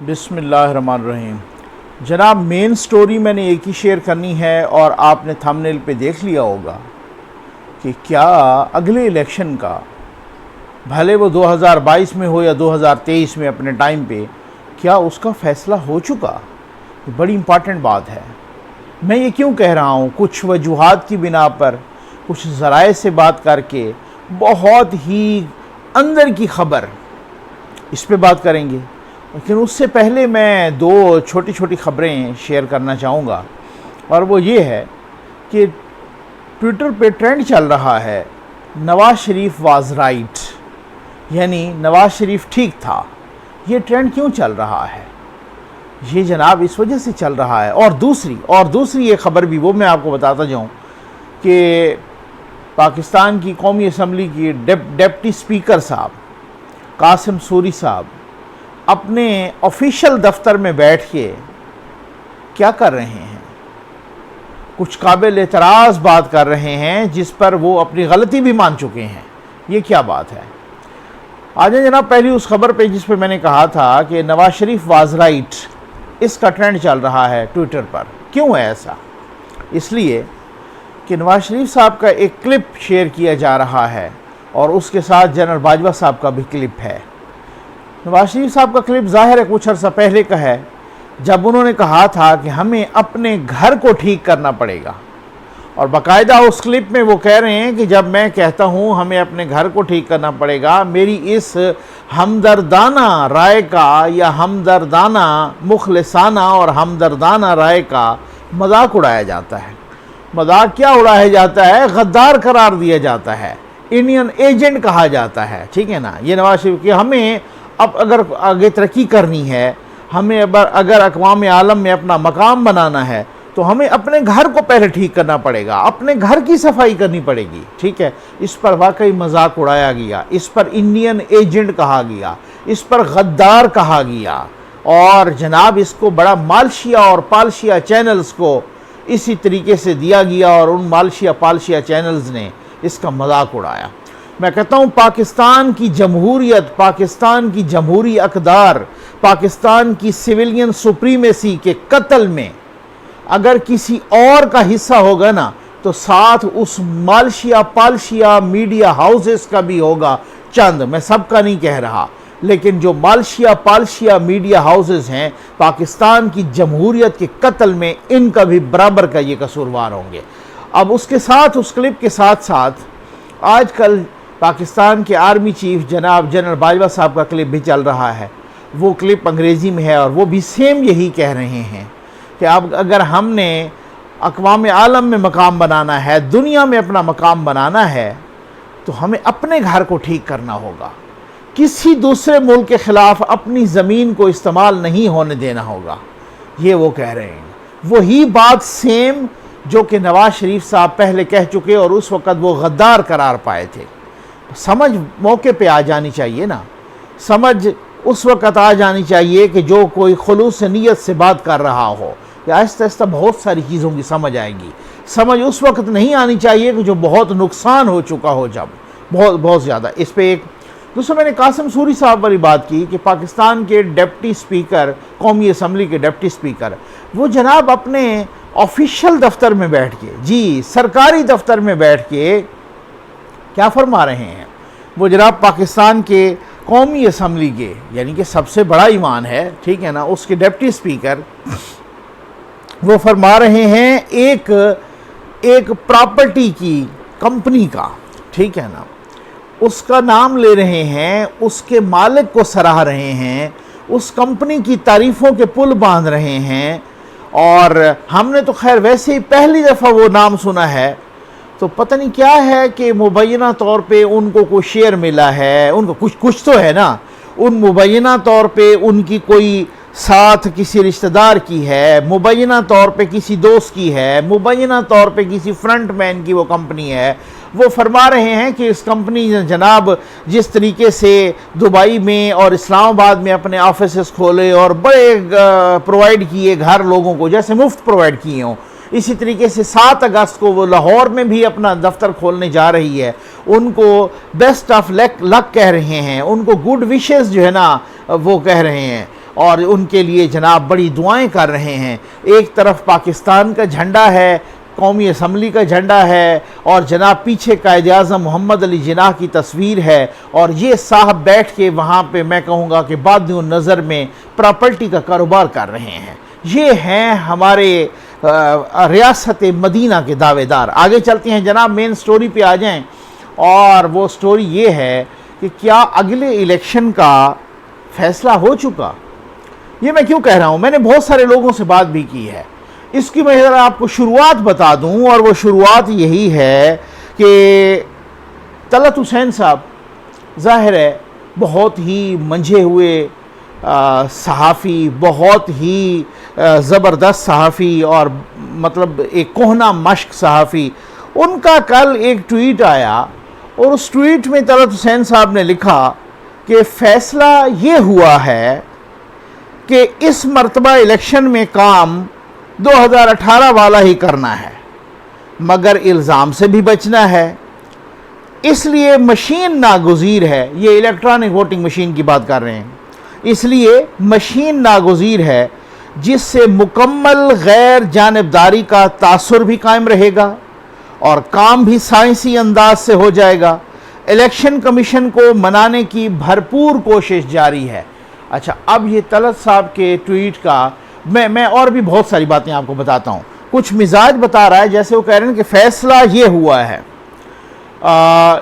बिस्मिल्लाहिर्रहमानिर्रहीम। जनाब, main story मैंने एक ही शेयर करनी है और आपने थंबनेल पे देख लिया होगा कि क्या अगले इलेक्शन का, भले वो 2022 में हो या 2023 में, अपने टाइम पे क्या उसका फ़ैसला हो चुका। ये बड़ी इम्पॉर्टेंट बात है। मैं ये क्यों कह रहा हूँ, कुछ वजूहात की बिना पर, कुछ ज़राए से बात करके, बहुत ही अंदर की खबर, इस पे बात करेंगे। लेकिन उससे पहले मैं दो छोटी छोटी खबरें शेयर करना चाहूँगा, और वो ये है कि ट्विटर पे ट्रेंड चल रहा है नवाज़ शरीफ वाज राइट, यानी नवाज़ शरीफ ठीक था। ये ट्रेंड क्यों चल रहा है? ये जनाब इस वजह से चल रहा है। और दूसरी ये खबर भी, वो मैं आपको बताता जाऊँ कि पाकिस्तान की कौमी असम्बली की डिप्टी स्पीकर साहब कासिम सूरी साहब अपने ऑफिशियल दफ्तर में बैठ के क्या कर रहे हैं, कुछ काबिल एतराज़ बात कर रहे हैं जिस पर वो अपनी गलती भी मान चुके हैं। ये क्या बात है? आज जनाब पहली उस खबर पे जिस पे मैंने कहा था कि नवाज़ शरीफ वाज राइट, इसका ट्रेंड चल रहा है ट्विटर पर। क्यों है ऐसा? इसलिए कि नवाज़ शरीफ साहब का एक क्लिप शेयर किया जा रहा है और उसके साथ जनरल बाजवा साहब का भी क्लिप है। नवाज़ शरीफ साहब का क्लिप ज़ाहिर है कुछ अर्सा पहले का है, जब उन्होंने कहा था कि हमें अपने घर को ठीक करना पड़ेगा। और बाकायदा उस क्लिप में वो कह रहे हैं कि जब मैं कहता हूँ हमें अपने घर को ठीक करना पड़ेगा, मेरी इस हमदर्दाना राय का, या हमदर्दाना मुखलिसाना और हमदर्दाना राय का मजाक उड़ाया जाता है। मजाक क्या उड़ाया जाता है? गद्दार करार दिया जाता है, इंडियन एजेंट कहा जाता है। ठीक है ना? ये नवाज शरीफ की, हमें अब अगर आगे तरक्की करनी है, हमें अगर अक़वाम आलम में अपना मकाम बनाना है, तो हमें अपने घर को पहले ठीक करना पड़ेगा, अपने घर की सफाई करनी पड़ेगी। ठीक है? इस पर वाकई मजाक उड़ाया गया, इस पर इंडियन एजेंट कहा गया, इस पर गद्दार कहा गया, और जनाब इसको बड़ा मालशिया और पालशिया चैनल्स को इसी तरीके से दिया गया, और उन मालशिया पालशिया चैनल्स ने इसका मजाक उड़ाया। मैं कहता हूँ पाकिस्तान की जमहूरियत, पाकिस्तान की जमहूरी अक़दार, पाकिस्तान की सिविलियन सुप्रीमेसी के कत्ल में अगर किसी और का हिस्सा होगा ना, तो साथ उस मालशिया पालशिया मीडिया हाउसेस का भी होगा चंद। मैं सबका नहीं कह रहा, लेकिन जो मालशिया पालशिया मीडिया हाउसेस हैं पाकिस्तान की जमहूरियत के कत्ल में, इनका भी बराबर का ये कसूरवार होंगे। अब उसके साथ, उस क्लिप के साथ साथ आजकल पाकिस्तान के आर्मी चीफ जनाब जनरल बाजवा साहब का क्लिप भी चल रहा है। वो क्लिप अंग्रेज़ी में है और वो भी सेम यही कह रहे हैं कि अब अगर हमने अक़वाम आलम में मकाम बनाना है, दुनिया में अपना मकाम बनाना है, तो हमें अपने घर को ठीक करना होगा। किसी दूसरे मुल्क के ख़िलाफ़ अपनी ज़मीन को इस्तेमाल नहीं होने देना होगा। ये वो कह रहे हैं। वही बात सेम जो कि नवाज़ शरीफ साहब पहले कह चुके और उस वक़्त वो गद्दार करार पाए थे। समझ मौके पे आ जानी चाहिए ना, समझ उस वक़्त आ जानी चाहिए कि जो कोई खुलूस नीयत से बात कर रहा हो, या आहिस्ता आहिस्ता बहुत सारी चीज़ों की समझ आएगी। समझ उस वक़्त नहीं आनी चाहिए कि जो बहुत नुकसान हो चुका हो, जब बहुत ज़्यादा। इस पर एक दूसरा मैंने कासिम सूरी साहब वाली बात की कि पाकिस्तान के डिप्टी स्पीकर, कौमी असम्बली के डिप्टी स्पीकर, वो जनाब अपने ऑफिशियल दफ्तर में बैठ के, जी सरकारी दफ्तर में बैठ के क्या फरमा रहे हैं? वो जनाब पाकिस्तान के कौमी असम्बली के, यानी कि सबसे बड़ा ईमान है, ठीक है ना, उसके डिप्टी स्पीकर, वो फरमा रहे हैं एक प्रॉपर्टी की कंपनी का, ठीक है ना, उसका नाम ले रहे हैं, उसके मालिक को सराह रहे हैं, उस कंपनी की तारीफ़ों के पुल बांध रहे हैं। और हमने तो खैर वैसे ही पहली दफ़ा वो नाम सुना है, तो पता नहीं क्या है कि मुबैना तौर पे उनको कोई शेयर मिला है, उनको कुछ तो है ना, उन मुबैना तौर पे उनकी कोई साथ किसी रिश्तेदार की है, मुबैना तौर पे किसी दोस्त की है, मुबैना तौर पे किसी फ्रंटमैन की वो कंपनी है। वो फरमा रहे हैं कि इस कंपनी जनाब जिस तरीके से दुबई में और इस्लामाबाद में अपने ऑफिसेस खोले और बड़े प्रोवाइड किए घर लोगों को, जैसे मुफ्त प्रोवाइड किए हों, इसी तरीके से 7 अगस्त को वो लाहौर में भी अपना दफ्तर खोलने जा रही है। उनको बेस्ट ऑफ लक कह रहे हैं, उनको गुड विशेस जो है ना वो कह रहे हैं। और उनके लिए जनाब बड़ी दुआएं कर रहे हैं। एक तरफ पाकिस्तान का झंडा है, कौमी असम्बली का झंडा है, और जनाब पीछे कायद आज़म मोहम्मद अली जिन्नाह की तस्वीर है, और ये साहब बैठ के वहाँ पे मैं कहूँगा कि बादियों नज़र में प्रॉपर्टी का कारोबार कर रहे हैं। ये हैं हमारे रियासत मदीना के दावेदार। आगे चलते हैं जनाब, मेन स्टोरी पे आ जाएं, और वो स्टोरी ये है कि क्या अगले इलेक्शन का फैसला हो चुका। ये मैं क्यों कह रहा हूँ, मैंने बहुत सारे लोगों से बात भी की है। इसकी मैं ज़रा आपको शुरुआत बता दूं, और वो शुरुआत यही है कि तलत हुसैन साहब ज़ाहिर है बहुत ही मंझे हुए सहाफ़ी, बहुत ही ज़बरदस्त सहाफ़ी, और मतलब एक कोहना मश्क सहाफ़ी। उनका कल एक ट्वीट आया, और उस ट्वीट में तलत हुसैन साहब ने लिखा कि फ़ैसला ये हुआ है कि इस मरतबा इलेक्शन में काम 2018 वाला ही करना है, मगर इल्ज़ाम से भी बचना है, इसलिए मशीन नागुज़ीर है। ये इलेक्ट्रॉनिक वोटिंग मशीन की बात कर रहे हैं। इसलिए मशीन नागुज़ीर है, जिससे मुकम्मल गैर जानिबदारी का तासुर भी कायम रहेगा और काम भी साइंसी अंदाज से हो जाएगा। इलेक्शन कमीशन को मनाने की भरपूर कोशिश जारी है। अच्छा, अब ये तलत साहब के ट्वीट का मैं और भी बहुत सारी बातें आपको बताता हूँ। कुछ मिजाज बता रहा है, जैसे वो कह रहे हैं कि फ़ैसला ये हुआ है।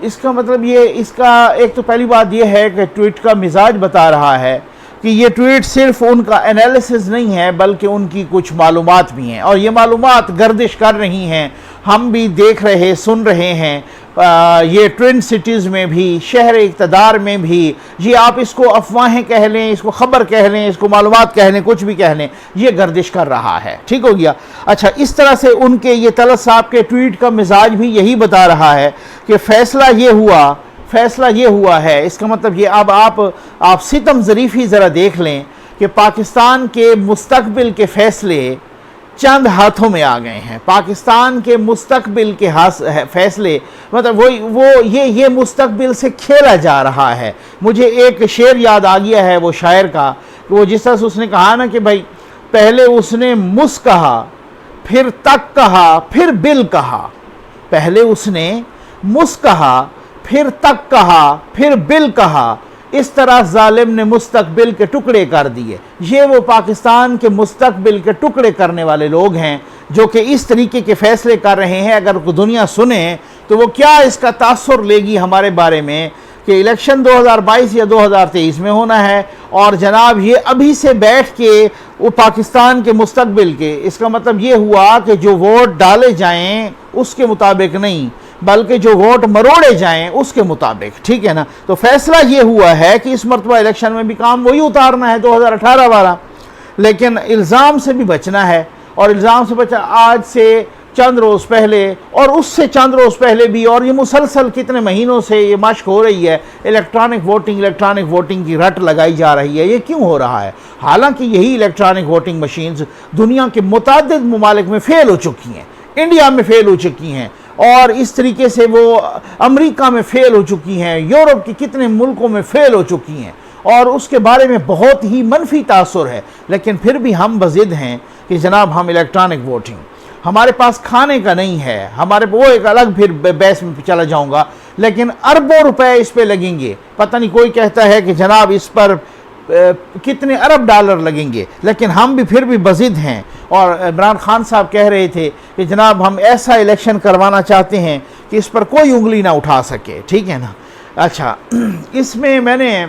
इसका मतलब ये, इसका एक तो पहली बात ये है कि ट्वीट का मिजाज बता रहा है कि ये ट्वीट सिर्फ उनका एनालिसिस नहीं है, बल्कि उनकी कुछ मालूमात भी हैं, और ये मालूमात गर्दिश कर रही हैं, हम भी देख रहे सुन रहे हैं। ये ट्विन सिटीज़ में भी, शहर इक़्तिदार में भी, ये आप इसको अफवाहें कह लें, इसको ख़बर कह लें, इसको मालूमात कह लें, कुछ भी कह लें, ये गर्दिश कर रहा है। ठीक हो गया। अच्छा, इस तरह से उनके ये तलत साहब के ट्वीट का मिजाज भी यही बता रहा है कि फ़ैसला ये हुआ है। इसका मतलब ये, अब आप सितम ज़रीफ़ी ज़रा देख लें कि पाकिस्तान के मुस्तक़बिल के फ़ैसले चंद हाथों में आ गए हैं। पाकिस्तान के मुस्तक़बिल के फैसले, मतलब ये मुस्तक़बिल से खेला जा रहा है। मुझे एक शेर याद आ गया है वो शायर का, वो जिस तरह से उसने कहा ना कि भाई पहले उसने मुस कहा, फिर तक कहा, फिर बिल कहा। पहले उसने मुस कहा, फिर तक कहा, फिर बिल कहा। इस तरह जालिम ने मुस्तकबिल के टुकड़े कर दिए। ये वो पाकिस्तान के मुस्तकबिल के टुकड़े करने वाले लोग हैं जो कि इस तरीके के फैसले कर रहे हैं। अगर दुनिया सुने तो वो क्या इसका तासुर लेगी हमारे बारे में कि इलेक्शन 2022 या 2023 में होना है, और जनाब ये अभी से बैठ के वो पाकिस्तान के मुस्तकबिल के, इसका मतलब ये हुआ कि जो वोट डाले जाएं उसके मुताबिक नहीं, बल्कि जो वोट मरोड़े जाएं उसके मुताबिक। ठीक है ना। तो फैसला ये हुआ है कि इस मरतबा इलेक्शन में भी काम वही उतारना है 2018 वाला, लेकिन इल्ज़ाम से भी बचना है। और इल्ज़ाम से बचा आज से चंद रोज़ पहले, और उससे चंद रोज़ पहले भी, और ये मुसलसल कितने महीनों से ये मशक हो रही है। इलेक्ट्रॉनिक वोटिंग की रट लगाई जा रही है। ये क्यों हो रहा है? हालांकि यही इलेक्ट्रॉनिक वोटिंग मशीन्स दुनिया के मुतादिद ममालिक में फ़ेल हो चुकी हैं, इंडिया में फ़ेल हो चुकी हैं, और इस तरीके से वो अमेरिका में फ़ेल हो चुकी हैं, यूरोप के कितने मुल्कों में फ़ेल हो चुकी हैं, और उसके बारे में बहुत ही मनफी तासुर है। लेकिन फिर भी हम बज़िद हैं कि जनाब हम इलेक्ट्रॉनिक वोटिंग, हमारे पास खाने का नहीं है, हमारे वो एक अलग फिर बहस में चला जाऊंगा, लेकिन अरबों रुपए इस पे लगेंगे। पता नहीं, कोई कहता है कि जनाब इस पर कितने अरब डॉलर लगेंगे, लेकिन हम भी फिर भी बज़िद हैं। और इमरान खान साहब कह रहे थे कि जनाब हम ऐसा इलेक्शन करवाना चाहते हैं कि इस पर कोई उंगली ना उठा सके। ठीक है ना। अच्छा, इसमें मैंने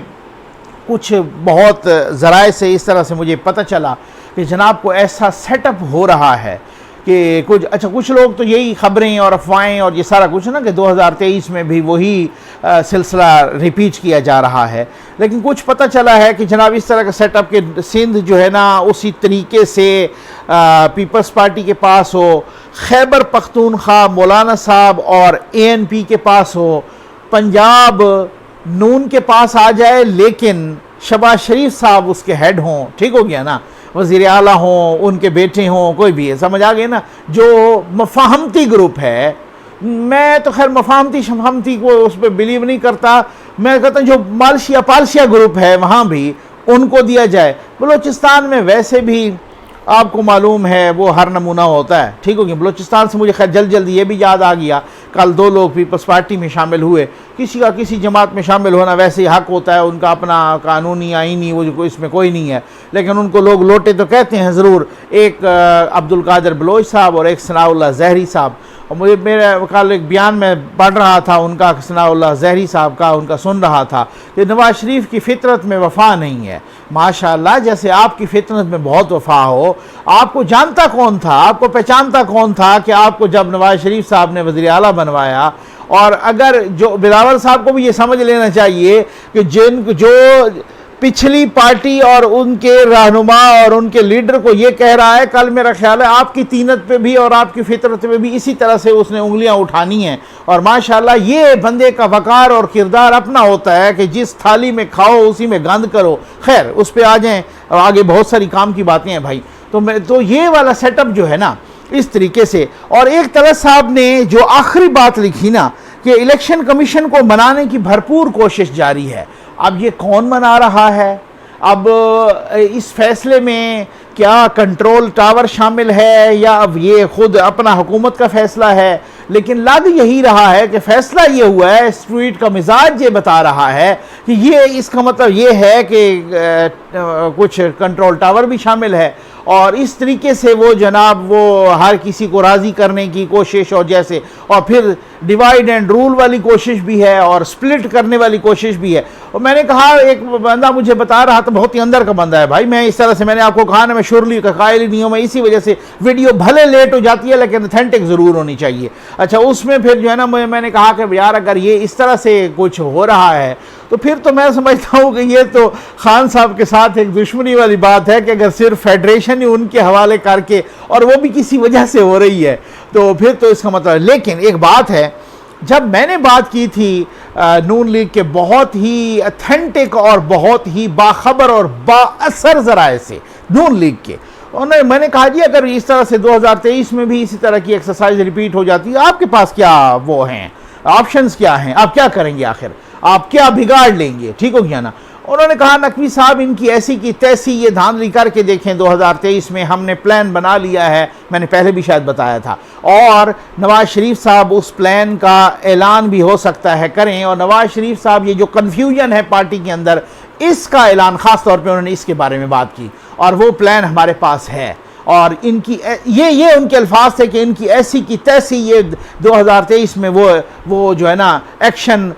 कुछ बहुत ज़राए से इस तरह से मुझे पता चला कि जनाब को ऐसा सेटअप हो रहा है कि कुछ लोग तो यही खबरें और अफवाहें और ये सारा कुछ ना कि 2023 में भी वही सिलसिला रिपीट किया जा रहा है, लेकिन कुछ पता चला है कि जनाब इस तरह का सेटअप के सिंध जो है ना उसी तरीके से पीपल्स पार्टी के पास हो, खैबर पख्तूनख्वा मौलाना साहब और ANP के पास हो, पंजाब नून के पास आ जाए लेकिन शहबाज शरीफ साहब उसके हेड हों। ठीक हो गया ना। वज़ीर आला हों, उनके बेटे हों, कोई भी है, समझ आ गए ना। जो मफाहमती ग्रुप है, मैं तो खैर मफाहमती को उस पर बिलीव नहीं करता। मैं कहता हूँ जो मालशिया पालशिया ग्रुप है वहाँ भी उनको दिया जाए। बलूचिस्तान में वैसे भी आपको मालूम है वो हर नमूना होता है, ठीक हो गया। बलूचिस्तान से मुझे खैर जल्दी ये भी याद आ गया, कल 2 लोग पीपल्स पार्टी में शामिल हुए। किसी का किसी जमात में शामिल होना वैसे ही हक होता है, उनका अपना कानूनी आईनी वो इसमें कोई नहीं है, लेकिन उनको लोग लोटे तो कहते हैं ज़रूर। एक अब्दुल कादिर बलोच साहब और एक सनाउल्लाह ज़हरी साहब। और मुझे मेरे कल एक बयान में पढ़ रहा था उनका, सनाउल्लाह ज़हरी साहब का, उनका सुन रहा था कि नवाज़ शरीफ की फितरत में वफ़ा नहीं है। माशाअल्लाह, जैसे आपकी फितरत में बहुत वफ़ा हो। आपको जानता कौन था, आपको पहचानता कौन था कि आपको जब नवाज़ शरीफ साहब ने वज़ीर आला बनवाया। और अगर जो बिलावल साहब को भी ये समझ लेना चाहिए कि जो पिछली पार्टी और उनके रहनुमा और उनके लीडर को ये कह रहा है, कल मेरा ख्याल है आपकी तीनत पे भी और आपकी फितरत पे भी इसी तरह से उसने उंगलियां उठानी हैं। और माशाल्लाह ये बंदे का वकार और किरदार अपना होता है कि जिस थाली में खाओ उसी में गंद करो। खैर उस पर आ जाएं, आगे बहुत सारी काम की बातें हैं भाई। तो ये वाला सेटअप जो है ना इस तरीके से। और एक तलत साहब ने जो आखिरी बात लिखी ना कि इलेक्शन कमीशन को मनाने की भरपूर कोशिश जारी है। अब ये कौन मना रहा है? अब इस फैसले में क्या कंट्रोल टावर शामिल है या अब ये खुद अपना हुकूमत का फैसला है? लेकिन लग यही रहा है कि फैसला ये हुआ है, इस ट्वीट का मिजाज ये बता रहा है कि ये इसका मतलब ये है कि कुछ कंट्रोल टावर भी शामिल है। और इस तरीके से वो जनाब वो हर किसी को राज़ी करने की कोशिश, और जैसे और फिर डिवाइड एंड रूल वाली कोशिश भी है और स्प्लिट करने वाली कोशिश भी है। और मैंने कहा, एक बंदा मुझे बता रहा था, बहुत ही अंदर का बंदा है भाई, मैं इस तरह से मैंने आपको कहा ना, मैं शुरली का कायल ही नहीं हूँ, मैं इसी वजह से वीडियो भले लेट हो जाती है लेकिन ऑथेंटिक ज़रूर होनी चाहिए। अच्छा, उसमें फिर जो है ना मैंने कहा कि यार अगर ये इस तरह से कुछ हो रहा है तो फिर तो मैं समझता हूँ कि ये तो खान साहब के साथ एक दुश्मनी वाली बात है कि अगर सिर्फ फेडरेशन ही उनके हवाले करके और वो भी किसी वजह से हो रही है तो फिर तो इसका मतलब। लेकिन एक बात है, जब मैंने बात की थी नून लीग के बहुत ही ऑथेंटिक और बहुत ही बाखबर और बाअसर ज़राए से नून लीग के, और मैंने कहा जी अगर इस तरह से 2023 में भी इसी तरह की एक्सरसाइज रिपीट हो जाती है, आपके पास क्या वो हैं ऑप्शंस, क्या हैं, आप क्या करेंगे, आखिर आप क्या बिगाड़ लेंगे? ठीक हो गया ना। उन्होंने कहा नकवी साहब इनकी ऐसी की तैसी ये धांधली करके देखें, 2023 में हमने प्लान बना लिया है, मैंने पहले भी शायद बताया था। और नवाज़ शरीफ साहब उस प्लान का ऐलान भी हो सकता है करें, और नवाज़ शरीफ साहब ये जो कन्फ्यूजन है पार्टी के अंदर इसका ऐलान ख़ास तौर पे उन्होंने इसके बारे में बात की, और वो प्लान हमारे पास है। और इनकी ये उनके अल्फाज थे कि इनकी ऐसी की तैसी ये 2023 में वो जो है ना एक्शन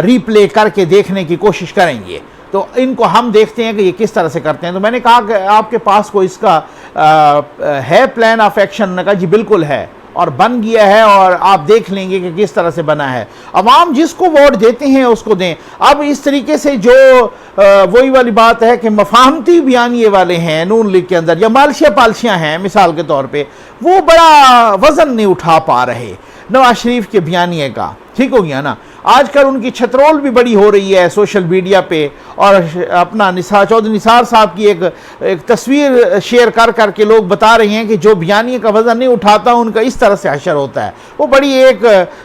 रीप्ले करके देखने की कोशिश करेंगे। तो इनको हम देखते हैं कि ये किस तरह से करते हैं। तो मैंने कहा कि आपके पास कोई इसका है प्लान ऑफ एक्शन? उन्होंने कहा जी बिल्कुल है और बन गया है, और आप देख लेंगे कि किस तरह से बना है। अवाम जिसको वोट देते हैं उसको दें। अब इस तरीके से जो वही वाली बात है कि मफाहमती बयानिए वाले हैं नून लीग के अंदर या मालशिया पालशियाँ हैं मिसाल के तौर पे, वो बड़ा वजन नहीं उठा पा रहे नवाज शरीफ के बयानिए का। ठीक हो गया ना। आजकल उनकी छतरोल भी बड़ी हो रही है सोशल मीडिया पे, और अपना चौधरी निसार साहब की एक तस्वीर शेयर कर करके लोग बता रहे हैं कि जो बयानिए का वजन नहीं उठाता उनका इस तरह से हशर होता है। वो बड़ी एक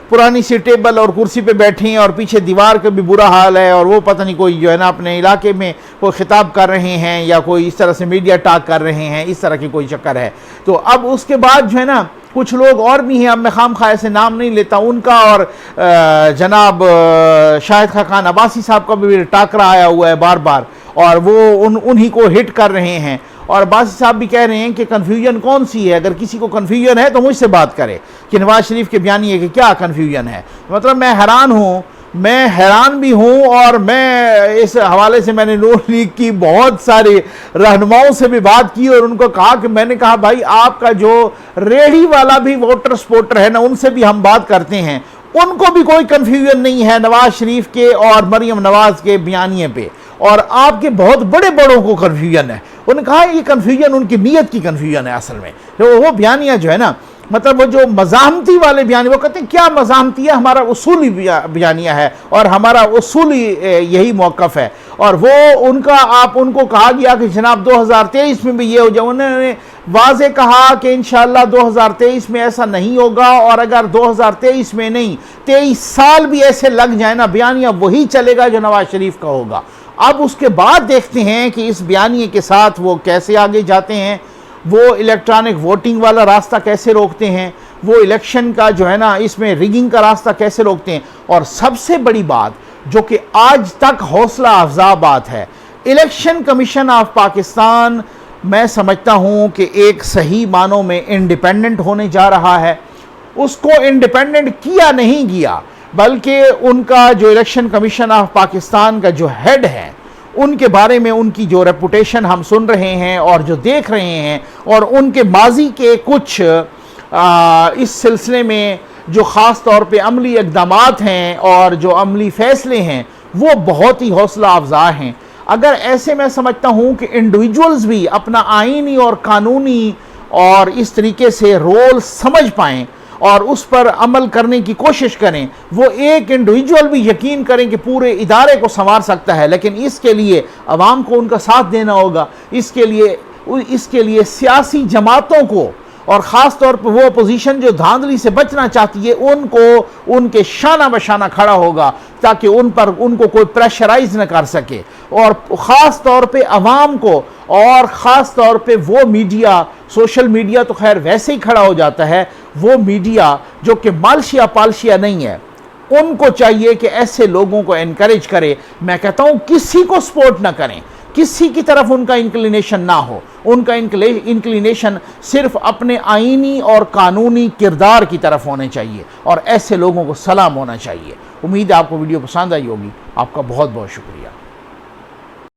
पुरानी सी टेबल और कुर्सी पे बैठी हैं और पीछे दीवार का भी बुरा हाल है, और वो पता नहीं कोई जो है ना अपने इलाके में कोई खिताब कर रहे हैं या कोई इस तरह से मीडिया टॉक कर रहे हैं, इस तरह की कोई चक्कर है। तो अब उसके बाद जो है ना कुछ लोग और भी हैं, अब मैं खाम खा ऐसे नाम नहीं लेता उनका, और जनाब शाहिद खान अब्बासी साहब का भी टाकरा आया हुआ है बार बार, और वो उन्हीं को हिट कर रहे हैं। और अब्बासी साहब भी कह रहे हैं कि कन्फ्यूजन कौन सी है, अगर किसी को कन्फ्यूजन है तो मुझसे बात करे कि नवाज शरीफ के बयानिए कि क्या कन्फ्यूजन है। मतलब मैं हैरान भी हूँ, और मैं इस हवाले से मैंने नून लीग की बहुत सारे रहनुमाओं से भी बात की और उनको कहा कि मैंने कहा भाई आपका जो रेडी वाला भी वोटर सपोर्टर है ना, उनसे भी हम बात करते हैं, उनको भी कोई कन्फ्यूजन नहीं है नवाज शरीफ के और मरियम नवाज के बयानिए पे, और आपके बहुत बड़े बड़ों को कन्फ्यूजन है। उन्होंने कहा ये कन्फ्यूजन उनकी नीयत की कन्फ्यूजन है असल में। तो वो बयानिया जो है ना, मतलब वो जो मज़ाहमती वाले बयानी, वो कहते हैं क्या मज़ाहमती है, हमारा उसूली बयानिया है और हमारा उसूली यही मौक़िफ़ है। और वो उनका आप उनको कहा गया कि जनाब 2023 में भी ये हो जाए, उन्होंने वाज़े कहा कि इंशाअल्लाह 2023 में ऐसा नहीं होगा, और अगर 2023 में नहीं 23 साल भी ऐसे लग जाए ना, बयानिया वही चलेगा जो नवाज शरीफ का होगा। अब उसके बाद देखते हैं कि इस बयानिए के साथ वो कैसे आगे जाते हैं, वो इलेक्ट्रॉनिक वोटिंग वाला रास्ता कैसे रोकते हैं, वो इलेक्शन का जो है ना इसमें रिगिंग का रास्ता कैसे रोकते हैं। और सबसे बड़ी बात जो कि आज तक हौसला अफजा बात है, इलेक्शन कमीशन ऑफ पाकिस्तान मैं समझता हूं कि एक सही मानों में इंडिपेंडेंट होने जा रहा है। उसको इंडिपेंडेंट किया नहीं गया, बल्कि उनका जो इलेक्शन कमीशन ऑफ पाकिस्तान का जो हेड है, उनके बारे में उनकी जो रेपुटेशन हम सुन रहे हैं और जो देख रहे हैं, और उनके माजी के कुछ इस सिलसिले में जो ख़ास तौर पे अमली इक़दामात हैं और जो अमली फ़ैसले हैं, वो बहुत ही हौसला अफजा हैं। अगर ऐसे मैं समझता हूँ कि इंडिविजुअल्स भी अपना आईनी और कानूनी और इस तरीके से रोल समझ पाएँ और उस पर अमल करने की कोशिश करें, वो एक इंडिविजुअल भी यकीन करें कि पूरे इदारे को संवार सकता है। लेकिन इसके लिए अवाम को उनका साथ देना होगा, इसके लिए सियासी जमातों को और ख़ास तौर पर वो अपोजिशन जो धांधली से बचना चाहती है, उनको उनके शाना बशाना खड़ा होगा ताकि उनको कोई प्रेशराइज न कर सके। और ख़ास तौर पे अवाम को, और ख़ास तौर पे वो मीडिया, सोशल मीडिया तो खैर वैसे ही खड़ा हो जाता है, वो मीडिया जो कि मालशिया पालशिया नहीं है, उनको चाहिए कि ऐसे लोगों को एनकरेज करे। मैं कहता हूँ किसी को सपोर्ट ना करें, किसी की तरफ उनका इंक्लिनेशन ना हो, उनका इंक्लिनेशन सिर्फ अपने आईनी और कानूनी किरदार की तरफ होने चाहिए, और ऐसे लोगों को सलाम होना चाहिए। उम्मीद है आपको वीडियो पसंद आई होगी। आपका बहुत बहुत शुक्रिया।